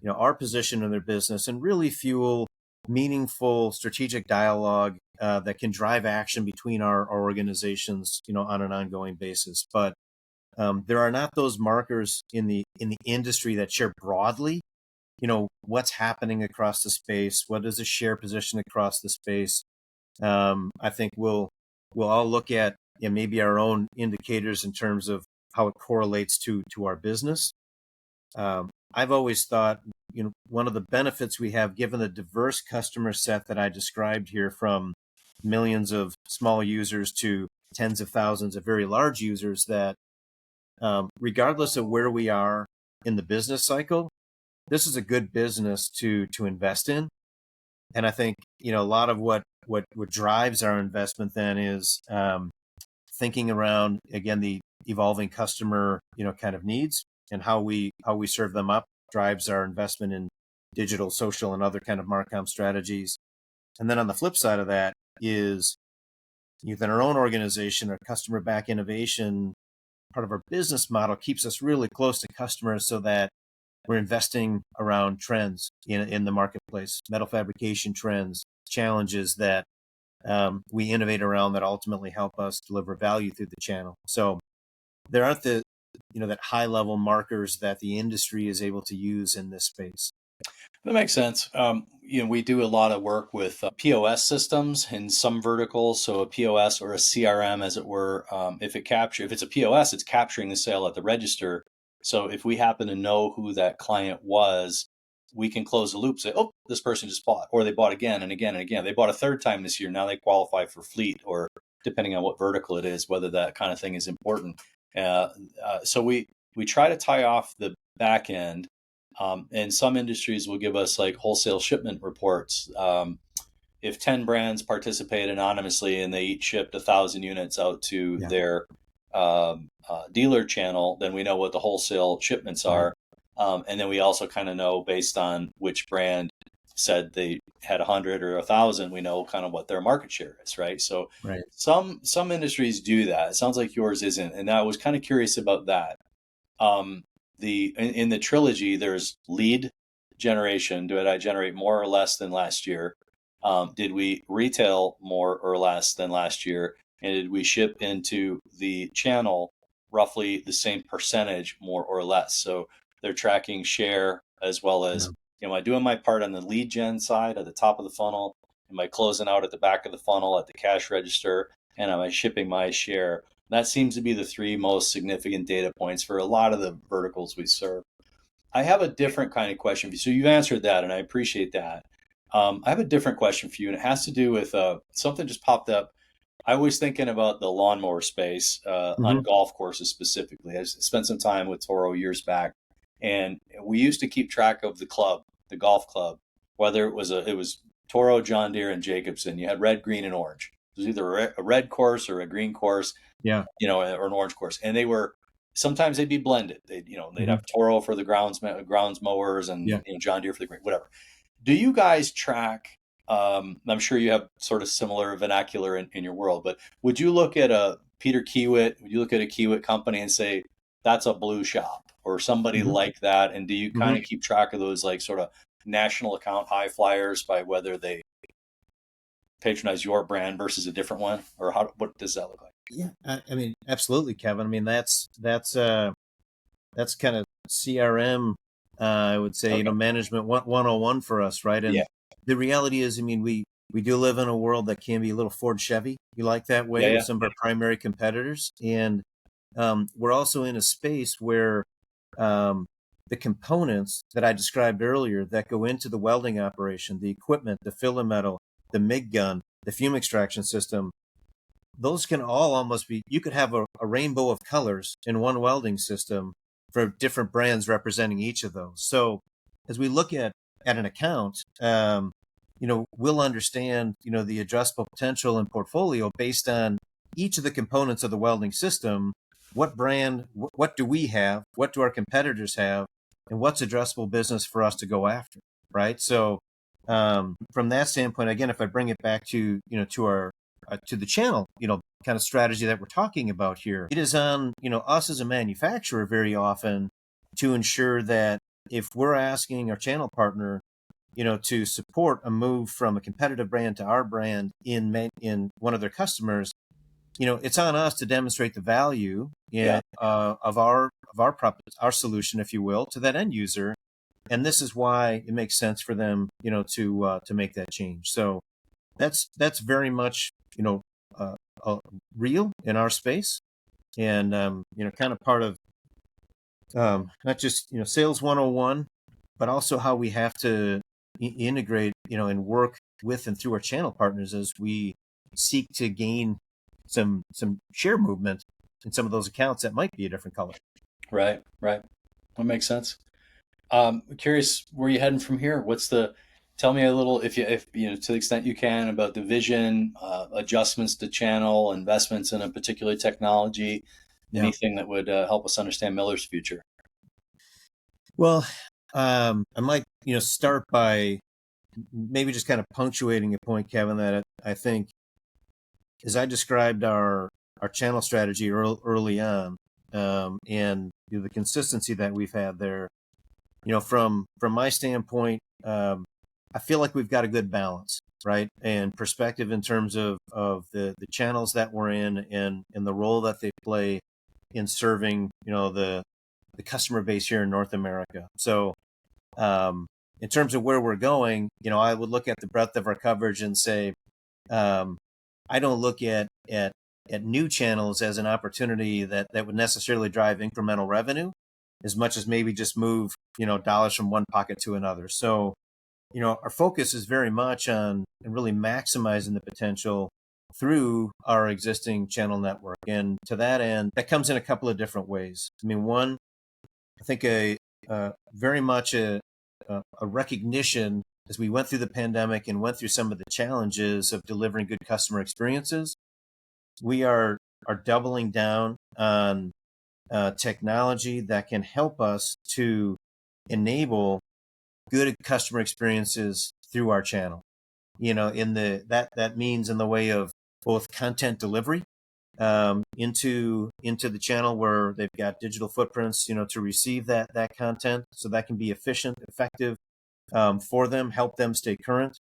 our position in their business and really fuel meaningful strategic dialogue that can drive action between our organizations, on an ongoing basis. But there are not those markers in the industry that share broadly what's happening across the space, what is the share position across the space. I think we'll all look at maybe our own indicators in terms of how it correlates to our business. I've always thought, one of the benefits we have, given the diverse customer set that I described here, from millions of small users to tens of thousands of very large users, that regardless of where we are in the business cycle, this is a good business to invest in. And I think, a lot of what drives our investment then is thinking around, again, the evolving customer, kind of needs, and how we serve them up drives our investment in digital, social, and other kind of Marcom strategies. And then on the flip side of that is, within our own organization, our customer back innovation, part of our business model keeps us really close to customers, so that we're investing around trends in the marketplace, metal fabrication trends, challenges that we innovate around that ultimately help us deliver value through the channel. So there aren't that high level markers that the industry is able to use in this space. That makes sense. We do a lot of work with POS systems in some verticals. So a POS, or a CRM, as it were, if it's a POS, it's capturing the sale at the register. So if we happen to know who that client was, we can close the loop, say, oh, this person just bought, or they bought again and again and again. They bought a third time this year. Now they qualify for fleet, or depending on what vertical it is, whether that kind of thing is important. So we try to tie off the back end. And some industries will give us like wholesale shipment reports. If 10 brands participate anonymously and they each shipped 1,000 units out to their dealer channel, then we know what the wholesale shipments are. And then we also kind of know, based on which brand said they had 100 or 1,000, we know kind of what their market share is, right? So some industries do that. It sounds like yours isn't. And I was kind of curious about that. In the trilogy, there's lead generation. Did I generate more or less than last year? Did we retail more or less than last year? And did we ship into the channel roughly the same percentage, more or less? So they're tracking share, as well as, am I doing my part on the lead gen side at the top of the funnel? Am I closing out at the back of the funnel at the cash register? And am I shipping my share? That seems to be the three most significant data points for a lot of the verticals we serve. I have a different kind of question for you. So you answered that, and I appreciate that. I have a different question for you, and it has to do with something just popped up. I was thinking about the lawnmower space on golf courses specifically. I spent some time with Toro years back, and we used to keep track of the club, the golf club, whether it was Toro, John Deere, and Jacobson. You had red, green, and orange. It was either a red course or a green course, or an orange course. And sometimes they'd be blended. They'd have Toro for the grounds mowers, and John Deere for the green, whatever. Do you guys track? I'm sure you have sort of similar vernacular in your world, but would you look at a Peter Kiewit? Would you look at a Kiewit company and say that's a blue shop, or somebody like that? And do you kind of keep track of those, like, sort of national account high flyers, by whether they patronize your brand versus a different one, or what does that look like? Yeah, I mean, absolutely, Kevin. I mean, that's kind of CRM. I would say, management 101 for us, right? And the reality is, I mean, we do live in a world that can be a little Ford Chevy. You like that way with some of our primary competitors, and we're also in a space where the components that I described earlier that go into the welding operation, the equipment, the filler metal, the MIG gun, the fume extraction system, those can all almost be, you could have a rainbow of colors in one welding system for different brands representing each of those. So as we look at an account, we'll understand, the addressable potential and portfolio based on each of the components of the welding system. What brand, what do we have? What do our competitors have? And what's addressable business for us to go after, right? So from that standpoint, again, if I bring it back to, to the channel, kind of strategy that we're talking about here, it is on, us as a manufacturer very often to ensure that if we're asking our channel partner, to support a move from a competitive brand to our brand in one of their customers, it's on us to demonstrate the value of our solution, if you will, to that end user. and this is why it makes sense for them, to make that change. So that's very much, real in our space, and kind of part of not just sales 101, but also how we have to integrate, and work with and through our channel partners as we seek to gain some share movement in some of those accounts that might be a different color. Right. That makes sense. Curious where you heading from here. Tell me a little, if to the extent you can, about the vision, adjustments to channel, investments in a particular technology, anything that would help us understand Miller's future. Well, I might, start by maybe just kind of punctuating a point, Kevin, that I think, as I described our channel strategy early on, and the consistency that we've had there, from my standpoint, I feel like we've got a good balance, right, and perspective in terms of the channels that we're in, and the role that they play in serving, the customer base here in North America. So, in terms of where we're going, I would look at the breadth of our coverage and say, I don't look at new channels as an opportunity that would necessarily drive incremental revenue, as much as maybe just move, dollars from one pocket to another. So, our focus is very much on really maximizing the potential through our existing channel network. And to that end, that comes in a couple of different ways. I mean, one, I think very much a recognition as we went through the pandemic and went through some of the challenges of delivering good customer experiences. We are doubling down on technology that can help us to enable good customer experiences through our channel. That means in the way of both content delivery into the channel, where they've got digital footprints, to receive that content, so that can be efficient, effective for them, help them stay current,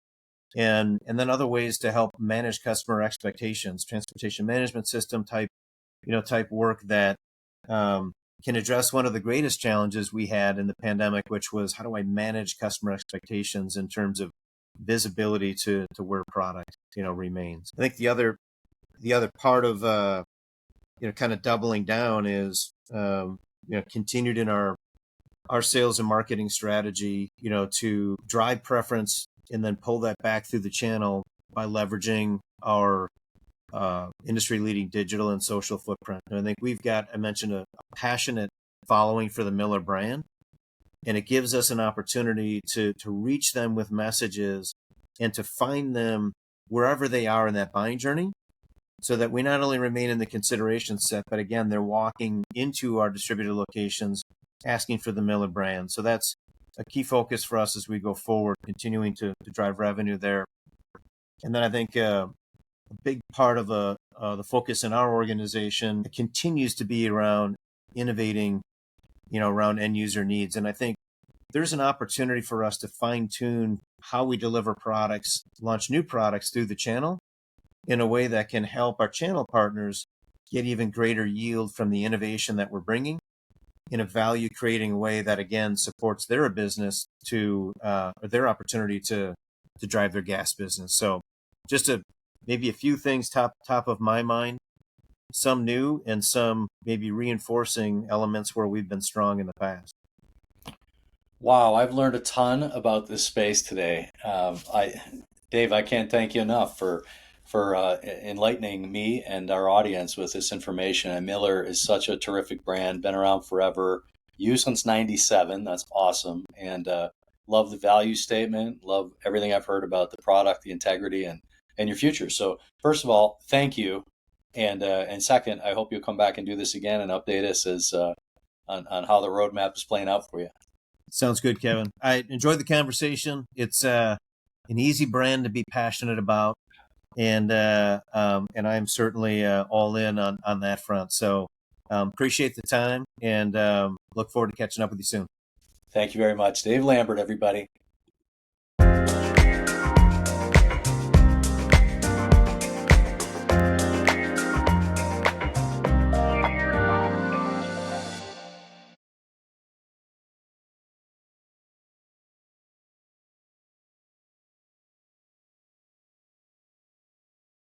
and then other ways to help manage customer expectations, transportation management system type work that can address one of the greatest challenges we had in the pandemic, which was, how do I manage customer expectations in terms of visibility to where product remains. I think the other part of kind of doubling down is continued in our sales and marketing strategy, to drive preference and then pull that back through the channel by leveraging our industry-leading digital and social footprint. And I think we've got, I mentioned, a passionate following for the Miller brand, and it gives us an opportunity to reach them with messages and to find them wherever they are in that buying journey, so that we not only remain in the consideration set, but again, they're walking into our distributor locations asking for the Miller brand. So that's a key focus for us as we go forward, continuing to drive revenue there. And then I think a big part of the focus in our organization continues to be around innovating, around end user needs. And I think there's an opportunity for us to fine tune how we deliver products, launch new products through the channel in a way that can help our channel partners get even greater yield from the innovation that we're bringing, in a value creating way that again supports their business or their opportunity to drive their gas business. So just maybe a few things top of my mind, some new and some maybe reinforcing elements where we've been strong in the past. Wow, I've learned a ton about this space today. Dave, I can't thank you enough for enlightening me and our audience with this information. And Miller is such a terrific brand, been around forever, used since '97. That's awesome. And love the value statement, love everything I've heard about the product, the integrity, and your future. So first of all, thank you. And second, I hope you'll come back and do this again and update us as on how the roadmap is playing out for you. Sounds good, Kevin. I enjoyed the conversation. It's an easy brand to be passionate about, and I'm certainly all in on that front. So appreciate the time, and look forward to catching up with you soon. Thank you very much. Dave Lambert, everybody.